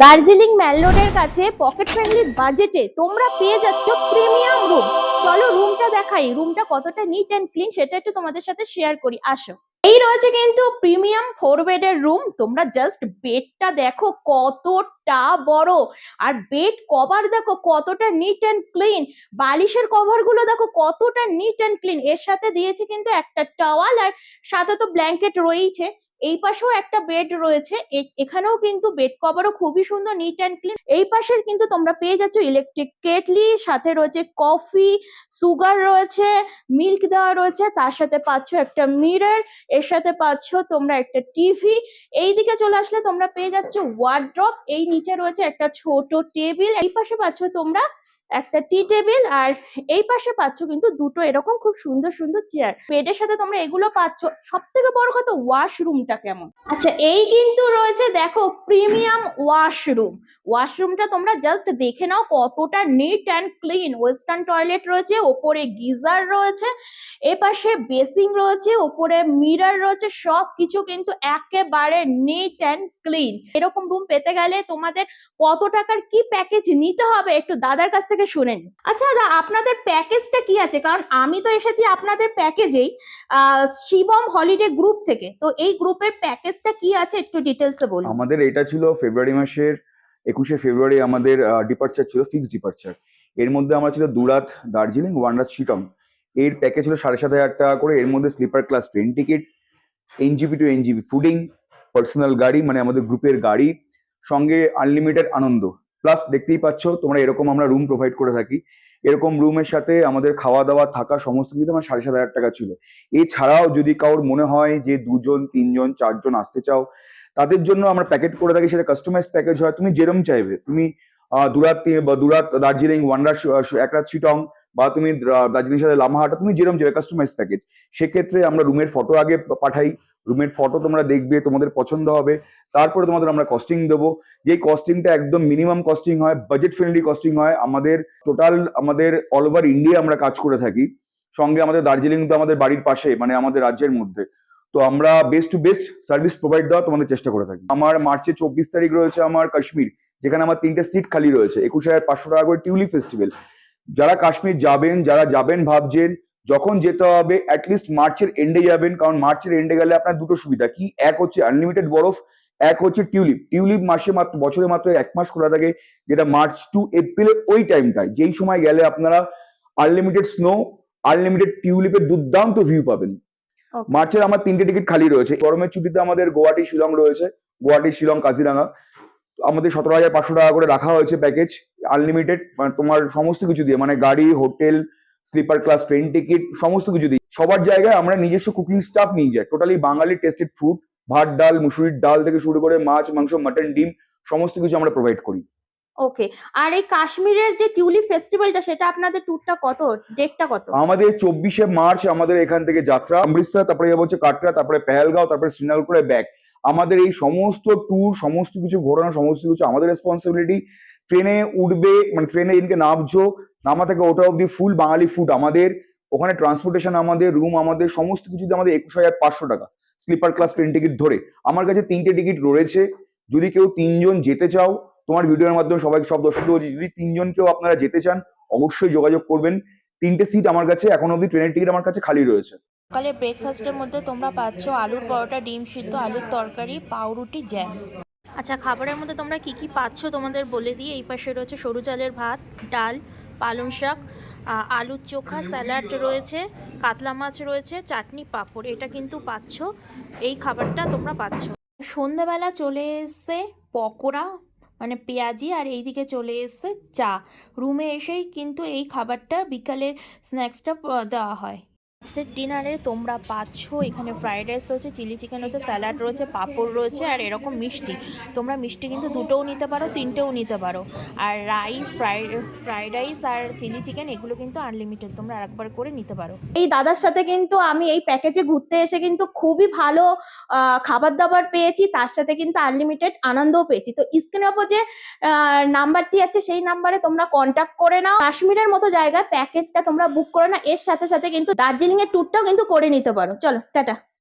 দার্জিলিং ম্যাল রোডের কাছে pocket friendly বাজেটে তোমরা পেয়ে যাচ্ছ প্রিমিয়াম রুম। চলো রুমটা দেখাই, রুমটা কতটা নিট অ্যান্ড ক্লিন সেটা একটু তোমাদের সাথে শেয়ার করি, আসো। এই রয়েছে কিন্তু প্রিমিয়াম 4 বেডের রুম। তোমরা জাস্ট বেডটা দেখো কতটা বড়, আর বেড কভার দেখো কতটা নিট অ্যান্ড ক্লিন, বালিশের কভার গুলো দেখো কতটা নিট অ্যান্ড ক্লিন। এর সাথে দিয়েছে কিন্তু একটা টাওয়াল, আর সাথে তো ব্ল্যাঙ্কেট রয়েছে। এই পাশেও একটা বেড রয়েছে, এখানেও কিন্তু বেড কভারও খুবই সুন্দর নিট অ্যান্ড ক্লিন। এই পাশে কিন্তু তোমরা পেয়ে যাচ্ছ ইলেকট্রিক কেটলি, সাথে রয়েছে কফি, সুগার রয়েছে, মিল্ক দেওয়া রয়েছে, তার সাথে পাচ্ছ একটা মিরর, এর সাথে পাচ্ছ তোমরা একটা টিভি। এই দিকে চলে আসলে তোমরা পেয়ে যাচ্ছ ওয়ার্ড্রপ, এই নিচে রয়েছে একটা ছোট টেবিল, এই পাশে পাচ্ছ তোমরা একটা টি টেবিল, আর এই পাশে পাচ্ছ কিন্তু দুটো এরকম খুব সুন্দর সুন্দর চেয়ার। বেডের সাথে তোমরা এগুলো পাচ্ছ। সব থেকে বড় কথা ওয়াশরুমটা কেমন। আচ্ছা, এই কিন্তু রয়েছে দেখো প্রিমিয়াম ওয়াশরুম। ওয়াশরুমটা তোমরা জাস্ট দেখে নাও কতটা neat and clean. Western toilet রয়েছে, ওপরে গিজার রয়েছে, এপাশে বেসিং রয়েছে, ওপরে মিরর রয়েছে, সবকিছু কিন্তু একেবারে নিট অ্যান্ড ক্লিন। এরকম রুম পেতে গেলে তোমাদের কত টাকার কি প্যাকেজ নিতে হবে একটু দাদার কাছ থেকে শুনে নিই। আচ্ছা দাদা, আপনাদের প্যাকেজটা কি আছে? কারণ আমি তো এসেছি আপনাদের প্যাকেজেই, শিবম হলিডে গ্রুপ থেকে। তো এই গ্রুপের প্যাকেজটা কি আছে একটু ডিটেলসে বলুন। আমাদের এটা ছিল ফেব্রুয়ারি মাসের 21শে ফেব্রুয়ারি আমাদের ডিপার্চার ছিল, ফিক্সড ডিপার্চার। এর মধ্যে আমার ছিল 2 রাত দার্জিলিং, 1 রাত শিটং। এর প্যাকেজ ছিল 7,500 টাকা করে। এর মধ্যে sleeper class train ticket, NJP to NJP fooding, personal গাড়ি মানে আমাদের গ্রুপের গাড়ি, সঙ্গে আনলিমিটেড আনন্দ। প্লাস দেখতেই পাচ্ছ তোমরা, এরকম আমরা রুম প্রোভাইড করে থাকি। এরকম রুমের সাথে আমাদের খাওয়া দাওয়া থাকা সমস্ত কিছু আমার 7,500 টাকা ছিল। এছাড়াও যদি কারোর মনে হয় যে 2 জন 3 জন 4 জন আসতে চাও, তাদের জন্য আমরা প্যাকেট করে থাকি। সেটা কাস্টমাইজ প্যাকেজ হয়, তুমি যেরকম চাইবে। তুমি 2 রাত দার্জিলিং, 1 রাত 1 রাত শিটং, বা তুমি দার্জিলিং সাথে লামাহাটা, তুমি যেরকম চাইবে কাস্টমাইজ প্যাকেজ। সেক্ষেত্রে আমরা রুমের ফটো আগে পাঠাই, রুমের ফটো তোমরা দেখবে, তোমাদের পছন্দ হবে, তারপরে তোমাদের আমরা কস্টিং দেবো। যে কস্টিংটা একদম মিনিমাম কস্টিং হয়, বাজেট ফ্রেন্ডলি কস্টিং হয়। আমাদের টোটাল আমাদের অল ওভার ইন্ডিয়া আমরা কাজ করে থাকি। সঙ্গে আমাদের দার্জিলিং তো আমাদের বাড়ির পাশে, মানে আমাদের রাজ্যের মধ্যে। তো আমরা best to best service provide দেওয়া তোমাদের চেষ্টা করে থাকি। আমার মার্চের 24 তারিখ রয়েছে আমার কাশ্মীর, যেখানে আমার 3টে সিট খালি রয়েছে। 21,500 টাকা করে টিউলিপ ফেস্টিভ্যাল। যারা কাশ্মীর যাবেন, যারা যাবেন ভাবছেন, যখন যেতে হবে অ্যাটলিস্ট মার্চের এন্ডে যাবেন। কারণ মার্চের এন্ডে গেলে আপনার দুটো সুবিধা কি, এক হচ্ছে আনলিমিটেড বরফ, এক হচ্ছে টিউলিপ। টিউলিপ মাসে মাত্র, বছরে মাত্র 1 মাস খোলা থাকে, যেটা মার্চ টু এপ্রিলের ওই টাইমটায়, যেই সময় গেলে আপনারা আনলিমিটেড স্নো, আনলিমিটেড টিউলিপের দুর্দান্ত ভিউ পাবেন। মার্চের আমার 3টে টিকিট খালি রয়েছে। গরমের ছুটিতে আমাদের গুয়াহাটি শিলং রয়েছে, গুয়াহাটি শিলং কাজিরাঙা। আমাদের 17,500 টাকা করে রাখা হয়েছে প্যাকেজ, আনলিমিটেড, মানে তোমার সমস্ত কিছু দিয়ে, মানে গাড়ি, hotel, sleeper class train ticket, সমস্ত কিছু দিই। সবার জায়গায় আমরা নিজস্ব কুকিং স্টাফ নিয়ে যাই। টোটালি বাঙালি টেস্টেড ফুড, ভাত ডাল, মুসুরির ডাল থেকে শুরু করে মাছ মাংস মাটন ডিম সমস্ত কিছু আমরা প্রোভাইড করি। ওকে, আর এই কাশ্মীরের যে টিউলিপ ফেস্টিভ্যালটা, সেটা আপনাদের ট্যুরটা কত, ডেটটা কত? আমাদের 24শে মার্চ আমাদের এখান থেকে যাত্রা অমৃতসর, তারপরে যাবো হচ্ছে কাটরা, তারপরে পেহেলগাঁও, তারপরে শ্রীনগর করে ব্যাক। আমাদের এই সমস্ত ট্যুর, সমস্ত কিছু ঘোরানো, সমস্ত কিছু আমাদের রেসপন্সিবিলিটি। ট্রেনে উঠবে, মানে ট্রেনে দিনকে নামছো, নামা থেকে ওটা অব্দি ফুল বাঙালি ফুড আমাদের। ওখানে ট্রান্সপোর্টেশন আমাদের, রুম আমাদের, সমস্ত কিছু দিয়ে আমাদের 21,500 টাকা স্লিপার ক্লাস ট্রেন টিকিট ধরে। আমার কাছে 3টে টিকিট রয়েছে। যদি কেউ 3 জন যেতে চাও, তোমার ভিডিওর মাধ্যমে সবাইকে, সব দর্শকদের বলছি, যদি 3 জন কেউ আপনারা যেতে চান অবশ্যই যোগাযোগ করবেন। 3টে সিট আমার কাছে এখন অব্দি, ট্রেনের টিকিট আমার কাছে খালি রয়েছে। সকালে ব্রেকফাস্টের মধ্যে তোমরা পাচ্ছ আলুর পরোটা, ডিম সিদ্ধ, আলুর তরকারি, পাউরুটি, জ্যাম। আচ্ছা, খাবারের মধ্যে তোমরা কি কি পাচ্ছ তোমাদের বলে দিই। এই পাশে রয়েছে সরু চালের ভাত, ডাল, পালং শাক, আলুর চোখা, স্যালাড রয়েছে, কাতলা মাছ রয়েছে, চাটনি, পাঁপড়। এটা কিন্তু পাচ্ছ, এই খাবারটা তোমরা পাচ্ছ। সন্ধ্যাবেলা চলে এসছে পকোড়া, মানে পেঁয়াজি, আর এইদিকে চলে এসছে চা। রুমে এসেই কিন্তু এই খাবারটা, বিকালের স্ন্যাক্সটা দেওয়া হয়। ডিনারে তোমরা পাচ্ছ এখানে ফ্রাইড রাইস রয়েছে, চিলি চিকেন রয়েছে, স্যালাড রয়েছে, পাঁপড় রয়েছে, আর এরকম মিষ্টি। তোমরা মিষ্টি কিন্তু 2টোও নিতে পারো, 3টেও নিতে পারো। আর রাইস, ফ্রাইড রাইস আর চিলি চিকেন এগুলো কিন্তু আনলিমিটেড, তোমরা আরেকবার করে নিতে পারো। এই দাদার সাথে কিন্তু আমি এই প্যাকেজে ঘুরতে এসে কিন্তু খুবই ভালো খাবার দাবার পেয়েছি, তার সাথে কিন্তু আনলিমিটেড আনন্দও পেয়েছি। তো স্ক্রিনের উপর যে নাম্বারটি আছে সেই নাম্বারে তোমরা কন্ট্যাক্ট করে নাও। কাশ্মীরের মতো জায়গায় প্যাকেজটা তোমরা বুক করে নাও, এর সাথে সাথে কিন্তু দার্জিলিং এর ট্যুরটাও কিন্তু করে নিতে পারো। চলো টাটা।